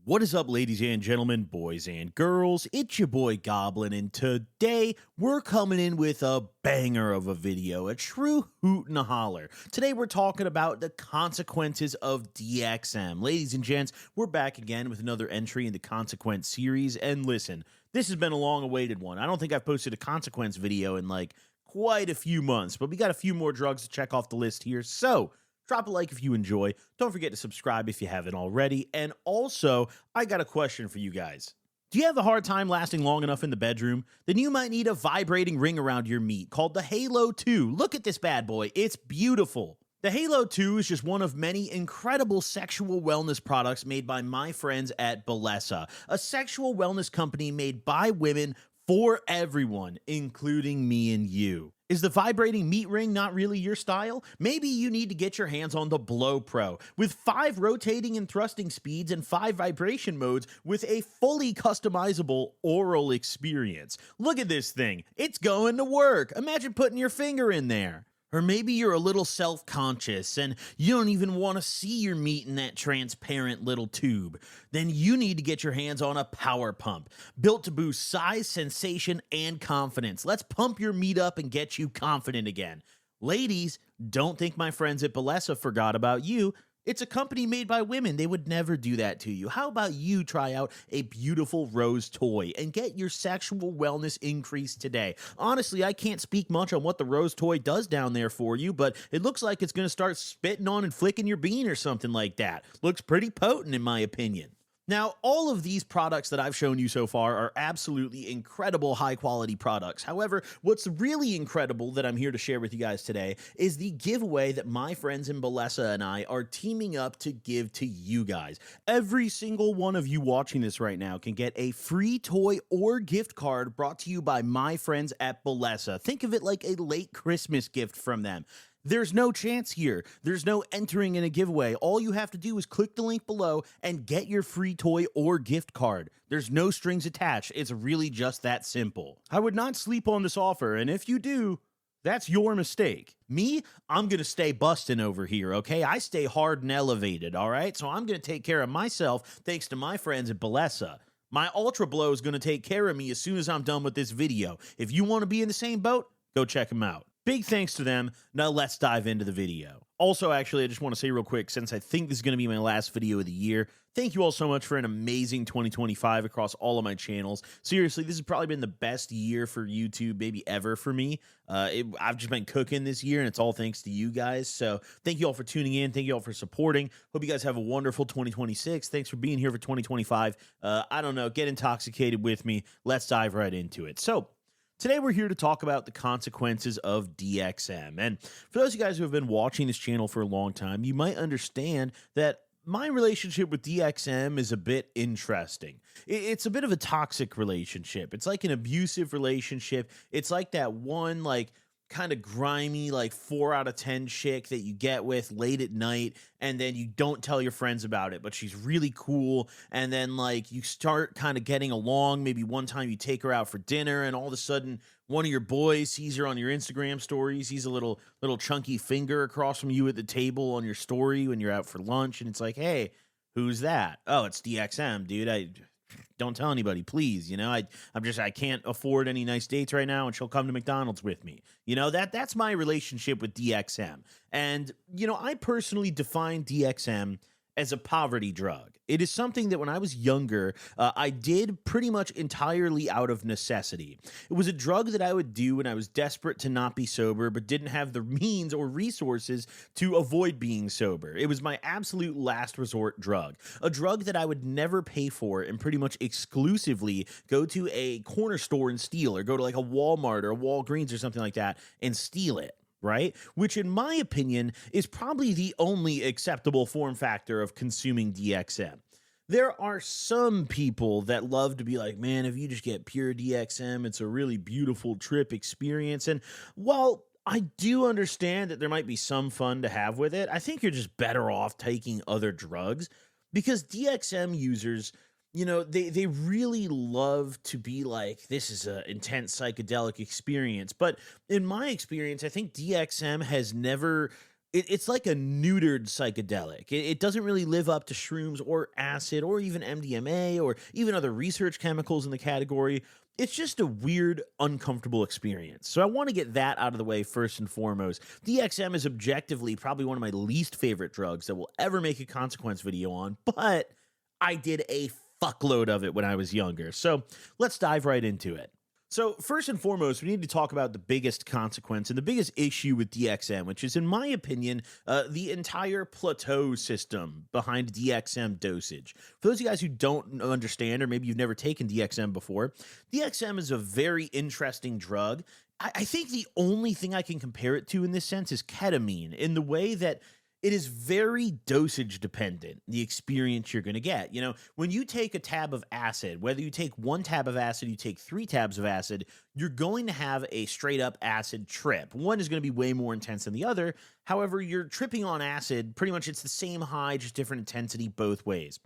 What is up, ladies and gentlemen, boys and girls? It's your boy Goblin, and today we're coming in with a banger of a video, a true hoot and a holler. Today we're talking about the consequences of DXM. Ladies and gents, we're back again with another entry in the Consequence series, and listen, this has been a long-awaited one. I don't think I've posted a Consequence video in quite a few months, but we got a few more drugs to check off the list here, so drop a like if you enjoy. Don't forget to subscribe if you haven't already. And also, I got a question for you guys. Do you have a hard time lasting long enough in the bedroom? Then you might need a vibrating ring around your meat called the Halo 2. Look at this bad boy. It's beautiful. The Halo 2 is just one of many incredible sexual wellness products made by my friends at Bellesa, a sexual wellness company made by women for everyone, including me and you. Is the vibrating meat ring not really your style? Maybe you need to get your hands on the Blow Pro. With 5 rotating and thrusting speeds and 5 vibration modes with a fully customizable oral experience. Look at this thing. It's going to work. Imagine putting your finger in there. Or maybe you're a little self-conscious and you don't even want to see your meat in that transparent little tube. Then you need to get your hands on a power pump, built to boost size, sensation, and confidence. Let's pump your meat up and get you confident again. Ladies, don't think my friends at Bellesa forgot about you. It's a company made by women. They would never do that to you. How about you try out a beautiful rose toy and get your sexual wellness increased today? Honestly, I can't speak much on what the rose toy does down there for you, but it looks like it's going to start spitting on and flicking your bean or something like that. Looks pretty potent in my opinion. Now, all of these products that I've shown you so far are absolutely incredible high-quality products. However, what's really incredible that I'm here to share with you guys today is the giveaway that my friends in Bellesa and I are teaming up to give to you guys. Every single one of you watching this right now can get a free toy or gift card brought to you by my friends at Bellesa. Think of it like a late Christmas gift from them. There's no chance here. There's no entering in a giveaway. All you have to do is click the link below and get your free toy or gift card. There's no strings attached. It's really just that simple. I would not sleep on this offer, and if you do, that's your mistake. Me, I'm going to stay busting over here, okay? I stay hard and elevated, all right? So I'm going to take care of myself thanks to my friends at Bellesa. My Ultra Blow is going to take care of me as soon as I'm done with this video. If you want to be in the same boat, go check them out. Big thanks to them. Now let's dive into the video. Also, actually, I just want to say real quick, since I think this is going to be my last video of the year, thank you all so much for an amazing 2025 across all of my channels. Seriously, this has probably been the best year for YouTube, maybe ever for me. I've just been cooking this year, and it's all thanks to you guys. So thank you all for tuning in. Thank you all for supporting. Hope you guys have a wonderful 2026. Thanks for being here for 2025. I don't know, get intoxicated with me. Let's dive right into it. So, today we're here to talk about the consequences of DXM. And for those of you guys who have been watching this channel for a long time, you might understand that my relationship with DXM is a bit interesting. It's a bit of a toxic relationship. It's like an abusive relationship. It's like that one kind of grimy 4 out of 10 chick that you get with late at night and then you don't tell your friends about it, but she's really cool, and then you start kind of getting along. Maybe one time you take her out for dinner and all of a sudden one of your boys sees her on your Instagram story, sees a little chunky finger across from you at the table on your story when you're out for lunch, and it's like, hey, who's that? Oh, it's DXM, dude. Don't tell anybody, please. I can't afford any nice dates right now, and she'll come to McDonald's with me. That's my relationship with DXM. And, I personally define DXM as a poverty drug. It is something that when I was younger, I did pretty much entirely out of necessity. It was a drug that I would do when I was desperate to not be sober, but didn't have the means or resources to avoid being sober. It was my absolute last resort drug, a drug that I would never pay for and pretty much exclusively go to a corner store and steal, or go to a Walmart or a Walgreens or something like that and steal it. Right? Which, in my opinion, is probably the only acceptable form factor of consuming DXM. There are some people that love to be like, man, if you just get pure DXM, it's a really beautiful trip experience. And while I do understand that there might be some fun to have with it, I think you're just better off taking other drugs, because DXM users, they really love to be like, this is an intense psychedelic experience. But in my experience, I think DXM has never It's like a neutered psychedelic. It doesn't really live up to shrooms or acid or even MDMA or even other research chemicals in the category. It's just a weird, uncomfortable experience. So I want to get that out of the way first and foremost. DXM is objectively probably one of my least favorite drugs that we'll ever make a consequence video on, but I did a fuckload of it when I was younger. So let's dive right into it. So, first and foremost, we need to talk about the biggest consequence and the biggest issue with DXM, which is, in my opinion, the entire plateau system behind DXM dosage. For those of you guys who don't understand, or maybe you've never taken DXM before, DXM is a very interesting drug. I think the only thing I can compare it to in this sense is ketamine, in the way that it is very dosage dependent, the experience you're going to get. You know, when you take a tab of acid, whether you take one tab of acid, you take 3 tabs of acid, you're going to have a straight up acid trip. One is going to be way more intense than the other. However, you're tripping on acid, pretty much it's the same high, just different intensity both ways.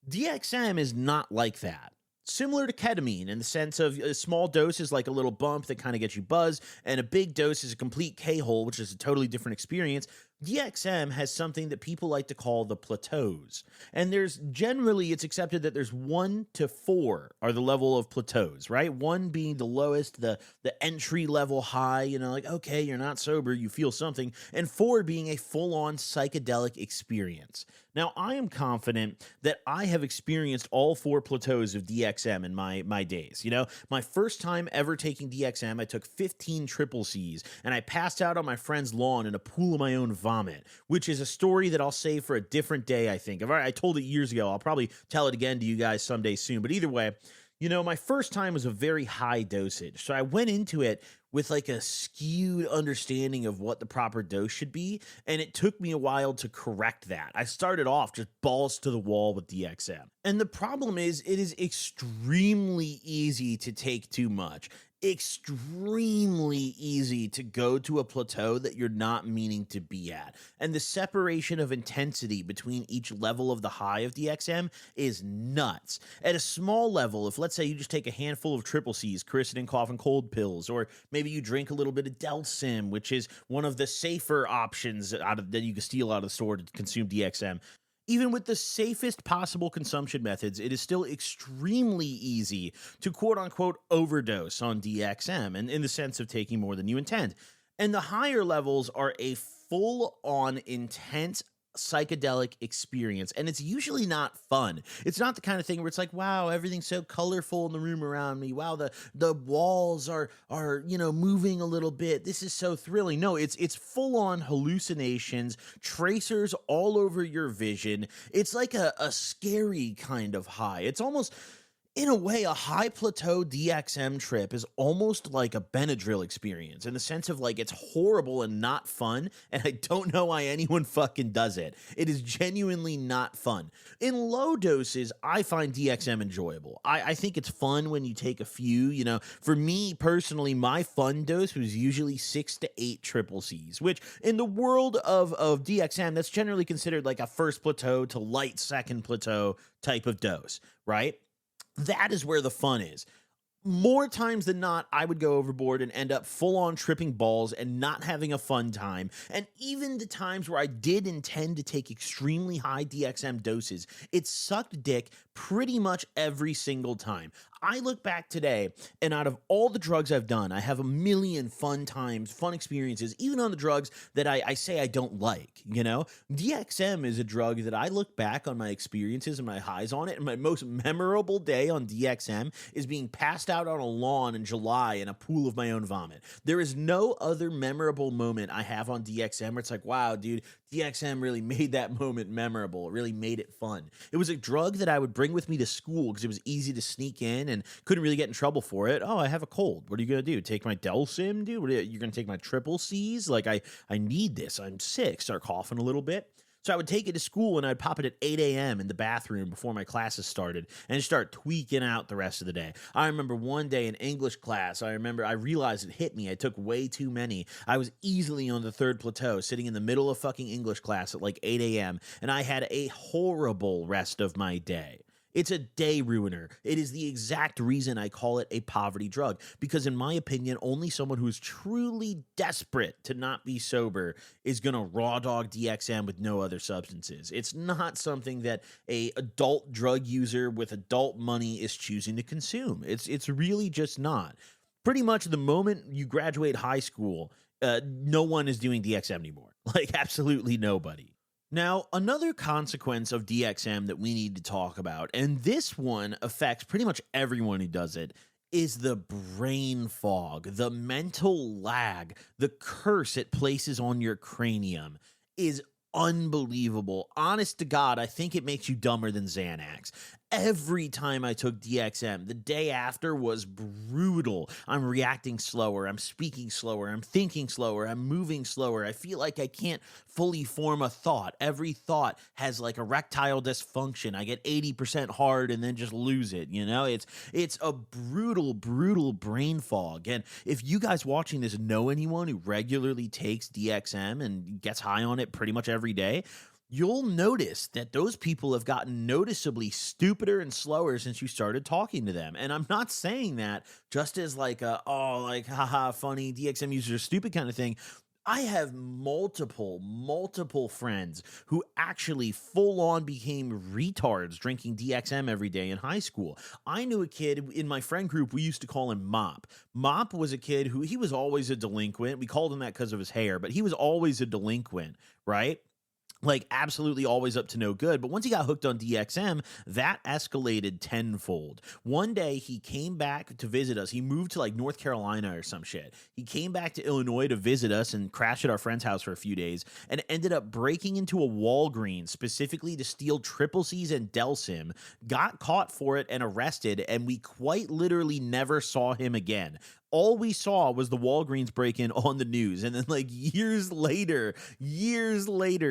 DXM is not like that. Similar to ketamine in the sense of a small dose is like a little bump that kind of gets you buzzed, and a big dose is a complete K-hole, which is a totally different experience. DXM has something that people like to call the plateaus. And it's accepted that there's 1 to 4 are the level of plateaus, right? 1 being the lowest, the entry level high, like, okay, you're not sober, you feel something, and 4 being a full-on psychedelic experience. Now, I am confident that I have experienced all 4 plateaus of DXM in my days. My first time ever taking DXM, I took 15 triple Cs, and I passed out on my friend's lawn in a pool of my own vomit, which is a story that I'll save for a different day, I think. I told it years ago. I'll probably tell it again to you guys someday soon. But either way, my first time was a very high dosage. So I went into it with like a skewed understanding of what the proper dose should be. And it took me a while to correct that. I started off just balls to the wall with DXM. And the problem is it is extremely easy to take too much. Extremely easy to go to a plateau that you're not meaning to be at. And the separation of intensity between each level of the high of DXM is nuts. At a small level, if let's say you just take a handful of triple Cs, quercetin, cough, and cold pills, or maybe you drink a little bit of Delsim, which is one of the safer options that you can steal out of the store to consume DXM. Even with the safest possible consumption methods, it is still extremely easy to quote-unquote overdose on DXM, and in the sense of taking more than you intend. And the higher levels are a full-on intense psychedelic experience, and it's usually not fun. It's not the kind of thing where it's like, wow, everything's so colorful in the room around me. Wow, the walls are moving a little bit. This is so thrilling. No, it's full on hallucinations, tracers all over your vision. It's like a scary kind of high. It's almost, in a way, a high plateau DXM trip is almost like a Benadryl experience, in the sense of like it's horrible and not fun, and I don't know why anyone fucking does it. It is genuinely not fun. In low doses, I find DXM enjoyable. I think it's fun when you take a few. For me personally, my fun dose was usually 6 to 8 triple Cs, which in the world of DXM, that's generally considered like a first plateau to light second plateau type of dose, right? That is where the fun is. More times than not, I would go overboard and end up full on tripping balls and not having a fun time. And even the times where I did intend to take extremely high DXM doses, it sucked dick pretty much every single time. I look back today, and out of all the drugs I've done, I have a million fun times, fun experiences, even on the drugs that I say I don't like, DXM is a drug that I look back on my experiences and my highs on it, and my most memorable day on DXM is being passed out on a lawn in July in a pool of my own vomit. There is no other memorable moment I have on DXM where it's like, wow, dude, DXM really made that moment memorable. It really made it fun. It was a drug that I would bring with me to school because it was easy to sneak in and couldn't really get in trouble for it. Oh, I have a cold. What are you going to do? Take my Delsim, dude? You're going to take my triple Cs? Like, I need this. I'm sick. Start coughing a little bit. So I would take it to school and I'd pop it at 8 a.m. in the bathroom before my classes started and just start tweaking out the rest of the day. I remember one day in English class, I realized it hit me. I took way too many. I was easily on the 3rd plateau, sitting in the middle of fucking English class at like 8 a.m. and I had a horrible rest of my day. It's a day ruiner. It is the exact reason I call it a poverty drug, because in my opinion, only someone who is truly desperate to not be sober is going to raw dog DXM with no other substances. It's not something that a adult drug user with adult money is choosing to consume. It's really just not. Pretty much the moment you graduate high school, no one is doing DXM anymore. Like, absolutely nobody. Now, another consequence of DXM that we need to talk about, and this one affects pretty much everyone who does it, is the brain fog, the mental lag, the curse it places on your cranium is unbelievable. Honest to God, I think it makes you dumber than Xanax. Every time I took DXM, the day after was brutal. I'm reacting slower, I'm speaking slower, I'm thinking slower, I'm moving slower. I feel like I can't fully form a thought. Every thought has like erectile dysfunction. I get 80% hard and then just lose it, you know? It's a brutal brain fog. And if you guys watching this know anyone who regularly takes DXM and gets high on it pretty much every day, you'll notice that those people have gotten noticeably stupider and slower since you started talking to them. And I'm not saying that just as like a, oh, like, haha, funny, DXM users are stupid kind of thing. I have multiple friends who actually full on became retards drinking DXM every day in high school. I knew a kid in my friend group, we used to call him Mop. Mop was a kid who, he was always a delinquent. We called him that because of his hair, but he was always a delinquent, right? Like, absolutely always up to no good. But once he got hooked on DXM, that escalated tenfold. One day he came back to visit us. He moved to like North Carolina or some shit. He came back to Illinois to visit us and crashed at our friend's house for a few days and ended up breaking into a Walgreens specifically to steal Triple C's and Delsim, got caught for it and arrested, and we quite literally never saw him again. All we saw was the Walgreens break-in on the news. And then like years later,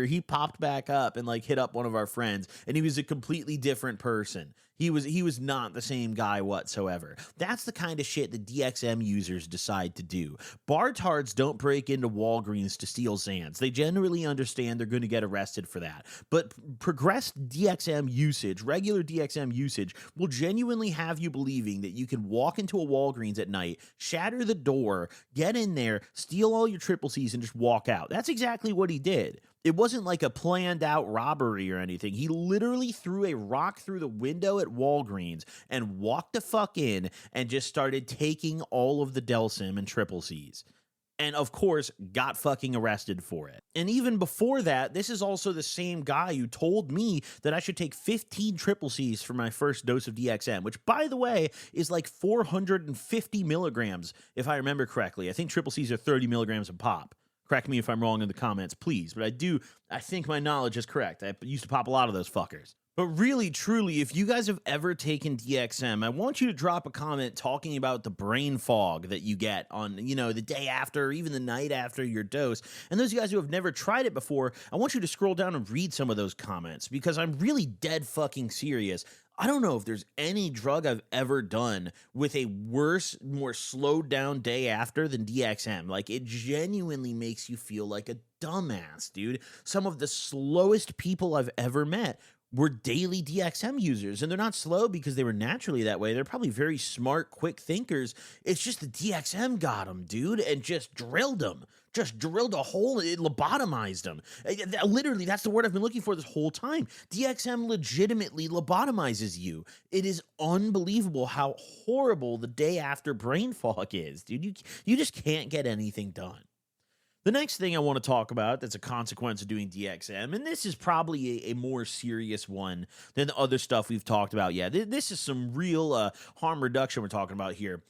he popped back up and like hit up one of our friends, and he was a completely different person. He was not the same guy whatsoever. That's the kind of shit that DXM users decide to do. Bartards don't break into Walgreens to steal Xans. They generally understand they're going to get arrested for that. But progressed DXM usage, regular DXM usage, will genuinely have you believing that you can walk into a Walgreens at night, shatter the door, get in there, steal all your Triple C's, and just walk out. That's exactly what he did. It wasn't like a planned out robbery or anything. He literally threw a rock through the window at Walgreens and walked the fuck in and just started taking all of the Delsim and Triple C's. And of course, got fucking arrested for it. And even before that, this is also the same guy who told me that I should take 15 Triple C's for my first dose of DXM, which, by the way, is like 450 milligrams, if I remember correctly. I think Triple C's are 30 milligrams a pop. Correct me if I'm wrong in the comments, please. But I think my knowledge is correct. I used to pop a lot of those fuckers. But really, truly, if you guys have ever taken DXM, I want you to drop a comment talking about the brain fog that you get on, the day after, or even the night after your dose. And those of you guys who have never tried it before, I want you to scroll down and read some of those comments, because I'm really dead fucking serious. I don't know if there's any drug I've ever done with a worse, more slowed down day after than DXM. Like, it genuinely makes you feel like a dumbass, dude. Some of the slowest people I've ever met were daily DXM users, and they're not slow because they were naturally that way. They're probably very smart, quick thinkers. It's just the DXM got them, dude, and just drilled them. Just drilled a hole, it lobotomized them. Literally, that's the word I've been looking for this whole time. DXM legitimately lobotomizes you. It is unbelievable how horrible the day after brain fog is, dude. You just can't get anything done. The next thing I want to talk about that's a consequence of doing DXM, and this is probably a more serious one than the other stuff we've talked about yet. This is some real harm reduction we're talking about here.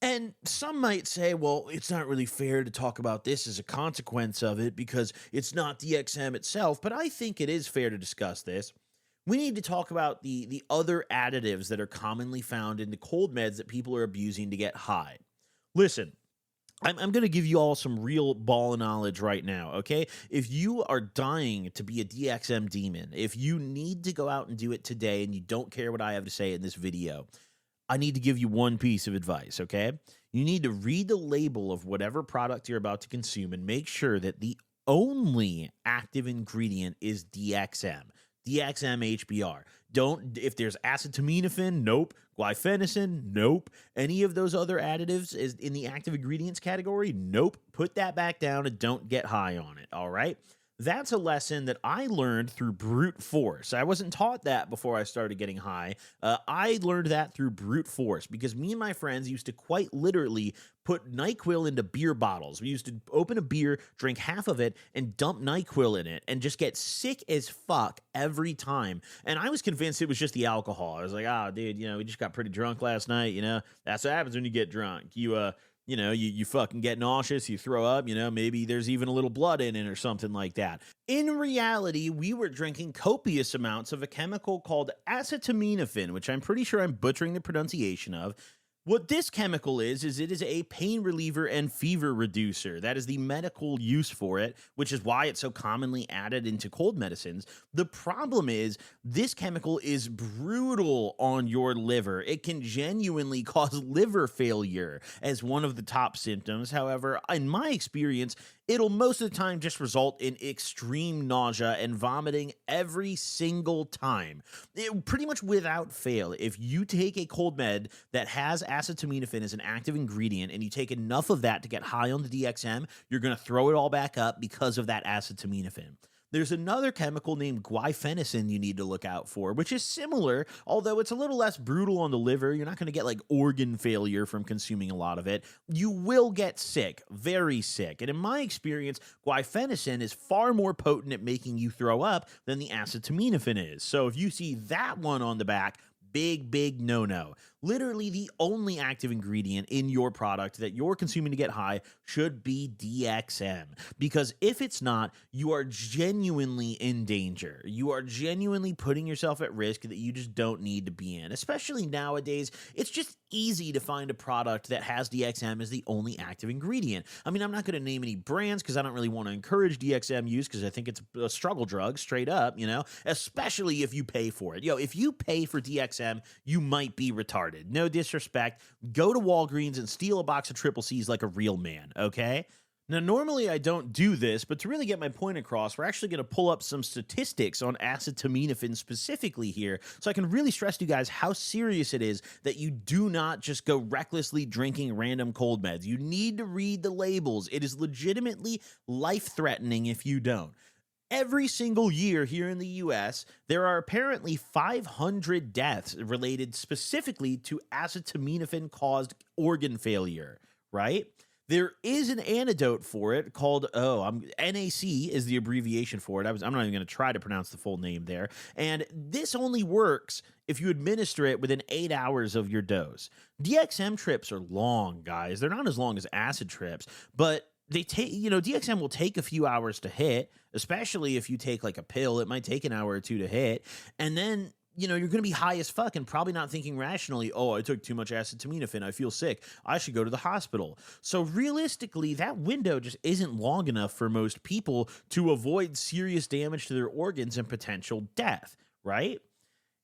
And some might say, well, it's not really fair to talk about this as a consequence of it because it's not DXM itself, but I think it is fair to discuss this. We need to talk about the other additives that are commonly found in the cold meds that people are abusing to get high. Listen, I'm going to give you all some real ball of knowledge right now, okay? If you are dying to be a DXM demon, if you need to go out and do it today and you don't care what I have to say in this video, I need to give you one piece of advice, okay? You need to read the label of whatever product you're about to consume and make sure that the only active ingredient is DXM. DXM HBR. Don't, if there's acetaminophen, nope. Guaifenesin, nope. Any of those other additives is in the active ingredients category, nope. Put that back down and don't get high on it, all right? That's a lesson that I learned through brute force. I wasn't taught that before I started getting high. I learned that through brute force because me and my friends used to quite literally put NyQuil into beer bottles. We used to open a beer, drink half of it, and dump NyQuil in it and just get sick as fuck every time. And I was convinced it was just the alcohol. I was like, dude, we just got pretty drunk last night. That's what happens when you get drunk. You fucking get nauseous, you throw up, maybe there's even a little blood in it or something like that. In reality, we were drinking copious amounts of a chemical called acetaminophen, which I'm pretty sure I'm butchering the pronunciation of. What this chemical is it is a pain reliever and fever reducer. That is the medical use for it, which is why it's so commonly added into cold medicines. The problem is this chemical is brutal on your liver. It can genuinely cause liver failure as one of the top symptoms. However, in my experience, it'll most of the time just result in extreme nausea and vomiting every single time. Pretty much without fail, if you take a cold med that has acetaminophen as an active ingredient and you take enough of that to get high on the DXM, you're going to throw it all back up because of that acetaminophen. There's another chemical named guaifenesin you need to look out for, which is similar, although it's a little less brutal on the liver. You're not going to get like organ failure from consuming a lot of it. You will get sick, very sick. And in my experience, guaifenesin is far more potent at making you throw up than the acetaminophen is. So if you see that one on the back, big no-no. Literally the only active ingredient in your product that you're consuming to get high should be DXM. Because if it's not, you are genuinely in danger. You are genuinely putting yourself at risk that you just don't need to be in. Especially nowadays, it's just easy to find a product that has DXM as the only active ingredient. I mean, I'm not going to name any brands because I don't really want to encourage DXM use because I think it's a struggle drug, straight up, especially if you pay for it. If you pay for DXM, you might be retarded. No disrespect. Go to Walgreens and steal a box of Triple C's like a real man, okay? Now, normally I don't do this, but to really get my point across, we're actually going to pull up some statistics on acetaminophen specifically here, so I can really stress to you guys how serious it is that you do not just go recklessly drinking random cold meds. You need to read the labels. It is legitimately life-threatening if you don't. Every single year here in the US, there are apparently 500 deaths related specifically to acetaminophen-caused organ failure, right? There is an antidote for it called, NAC is the abbreviation for it. I'm not even going to try to pronounce the full name there. And this only works if you administer it within 8 hours of your dose. DXM trips are long, guys. They're not as long as acid trips, but they take, DXM will take a few hours to hit, especially if you take like a pill. It might take an hour or two to hit. And then, you're going to be high as fuck and probably not thinking rationally, I took too much acetaminophen. I feel sick. I should go to the hospital. So realistically, that window just isn't long enough for most people to avoid serious damage to their organs and potential death, right?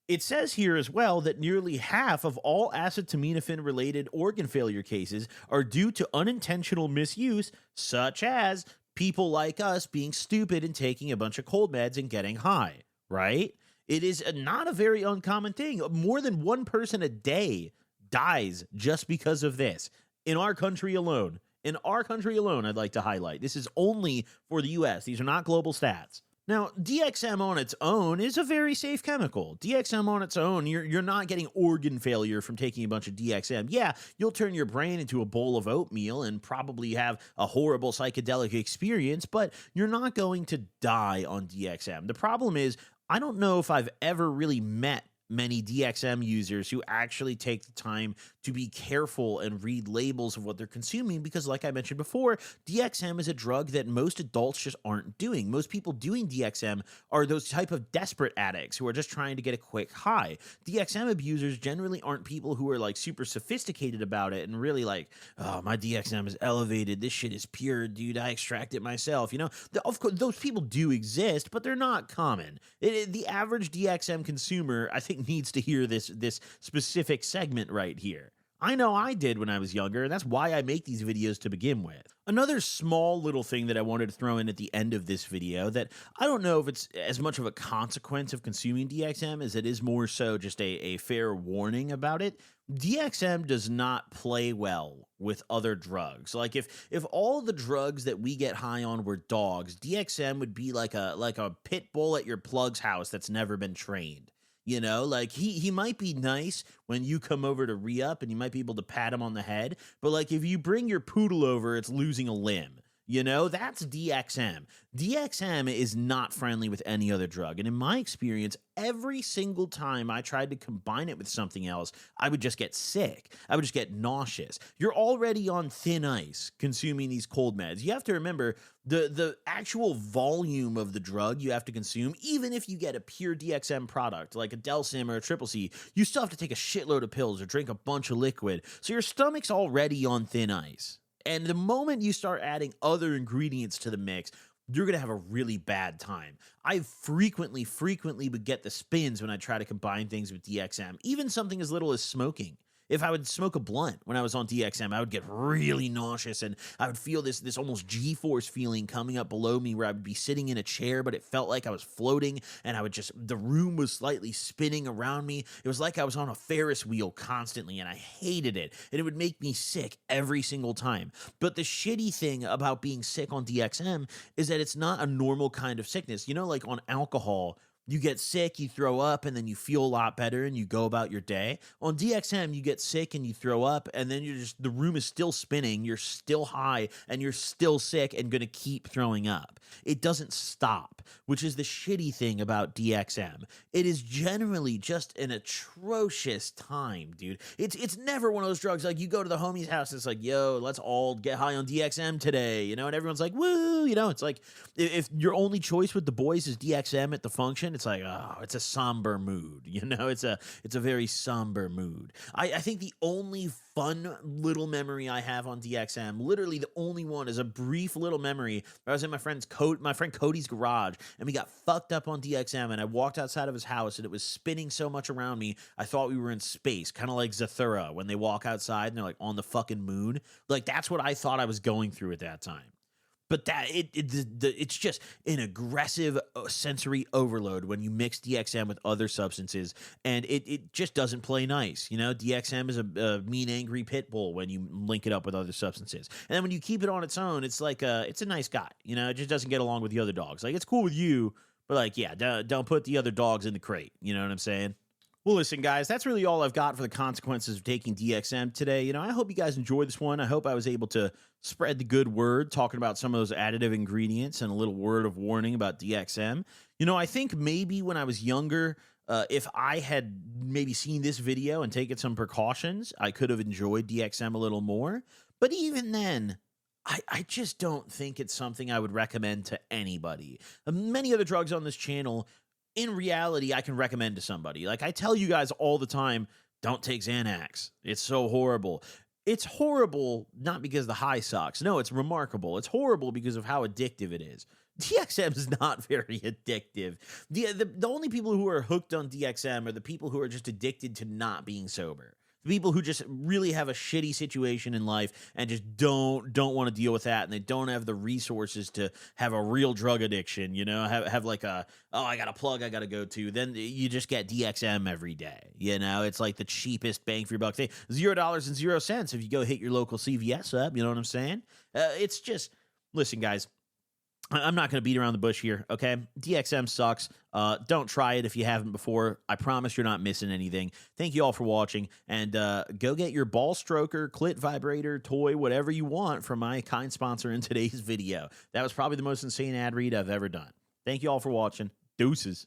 It says here as well that nearly half of all acetaminophen-related organ failure cases are due to unintentional misuse, such as people like us being stupid and taking a bunch of cold meds and getting high, right? It is not a very uncommon thing. More than one person a day dies just because of this. In our country alone. I'd like to highlight. This is only for the US. These are not global stats. Now, DXM on its own is a very safe chemical. DXM on its own, you're not getting organ failure from taking a bunch of DXM. Yeah, you'll turn your brain into a bowl of oatmeal and probably have a horrible psychedelic experience, but you're not going to die on DXM. The problem is, I don't know if I've ever really met many DXM users who actually take the time to be careful and read labels of what they're consuming because, like I mentioned before, DXM is a drug that most adults just aren't doing. Most people doing DXM are those type of desperate addicts who are just trying to get a quick high. DXM abusers generally aren't people who are like super sophisticated about it and really like, my DXM is elevated. This shit is pure, dude. I extract it myself. Of course, those people do exist, but they're not common. The average DXM consumer, I think, needs to hear this specific segment right here. I know I did when I was younger, and that's why I make these videos to begin with. Another small little thing that I wanted to throw in at the end of this video that I don't know if it's as much of a consequence of consuming DXM as it is more so just a fair warning about it. DXM does not play well with other drugs. Like if all the drugs that we get high on were dogs, DXM would be like a pit bull at your plug's house that's never been trained. You know, like he might be nice when you come over to re-up and you might be able to pat him on the head, but like if you bring your poodle over, it's losing a limb. You know, that's DXM. DXM is not friendly with any other drug. And in my experience, every single time I tried to combine it with something else, I would just get sick. I would just get nauseous. You're already on thin ice consuming these cold meds. You have to remember the actual volume of the drug you have to consume, even if you get a pure DXM product like a Delsim or a Triple C, you still have to take a shitload of pills or drink a bunch of liquid. So your stomach's already on thin ice. And the moment you start adding other ingredients to the mix, you're going to have a really bad time. I frequently would get the spins when I try to combine things with DXM, even something as little as smoking. If I would smoke a blunt when I was on DXM, I would get really nauseous and I would feel this almost G-force feeling coming up below me where I would be sitting in a chair, but it felt like I was floating and the room was slightly spinning around me. It was like I was on a Ferris wheel constantly and I hated it. And it would make me sick every single time. But the shitty thing about being sick on DXM is that it's not a normal kind of sickness. You know, like on alcohol, you get sick, you throw up, and then you feel a lot better and you go about your day. On DXM, you get sick and you throw up, and then the room is still spinning, you're still high, and you're still sick and going to keep throwing up. It doesn't stop, which is the shitty thing about DXM. It is generally just an atrocious time, dude. It's never one of those drugs like you go to the homie's house, it's like, yo, let's all get high on DXM today, you know, and everyone's like, woo, you know, it's like if your only choice with the boys is DXM at the function, it's like, oh, it's a somber mood, you know, it's a very somber mood. I think the only fun little memory I have on DXM, literally the only one, is a brief little memory. I was in my friend Cody's garage, and we got fucked up on DXM, and I walked outside of his house, and it was spinning so much around me, I thought we were in space, kind of like Zathura when they walk outside and they're like on the fucking moon. Like that's what I thought I was going through at that time. But it's just an aggressive sensory overload when you mix DXM with other substances, and it just doesn't play nice. You know, DXM is a mean, angry pit bull when you link it up with other substances. And then when you keep it on its own, it's like it's a nice guy. You know, it just doesn't get along with the other dogs. Like, it's cool with you, but like, yeah, don't put the other dogs in the crate. You know what I'm saying? Well, listen, guys, that's really all I've got for the consequences of taking DXM today. You know, I hope you guys enjoyed this one. I hope I was able to spread the good word, talking about some of those additive ingredients and a little word of warning about DXM. You know, I think maybe when I was younger, if I had maybe seen this video and taken some precautions, I could have enjoyed DXM a little more. But even then, I just don't think it's something I would recommend to anybody. Many other drugs on this channel, in reality, I can recommend to somebody. Like I tell you guys all the time, don't take Xanax. It's so horrible. It's horrible not because the high sucks. No, it's remarkable. It's horrible because of how addictive it is. DXM is not very addictive. The only people who are hooked on DXM are the people who are just addicted to not being sober. The people who just really have a shitty situation in life and just don't want to deal with that, and they don't have the resources to have a real drug addiction, you know, have like I got a plug I got to go to. Then you just get DXM every day. You know, it's like the cheapest bang for your buck thing. $0.00 if you go hit your local CVS up. You know what I'm saying? It's just, listen, guys, I'm not going to beat around the bush here, okay? DXM sucks. Don't try it if you haven't before. I promise you're not missing anything. Thank you all for watching, and go get your ball stroker, clit vibrator, toy, whatever you want from my kind sponsor in today's video. That was probably the most insane ad read I've ever done. Thank you all for watching. Deuces.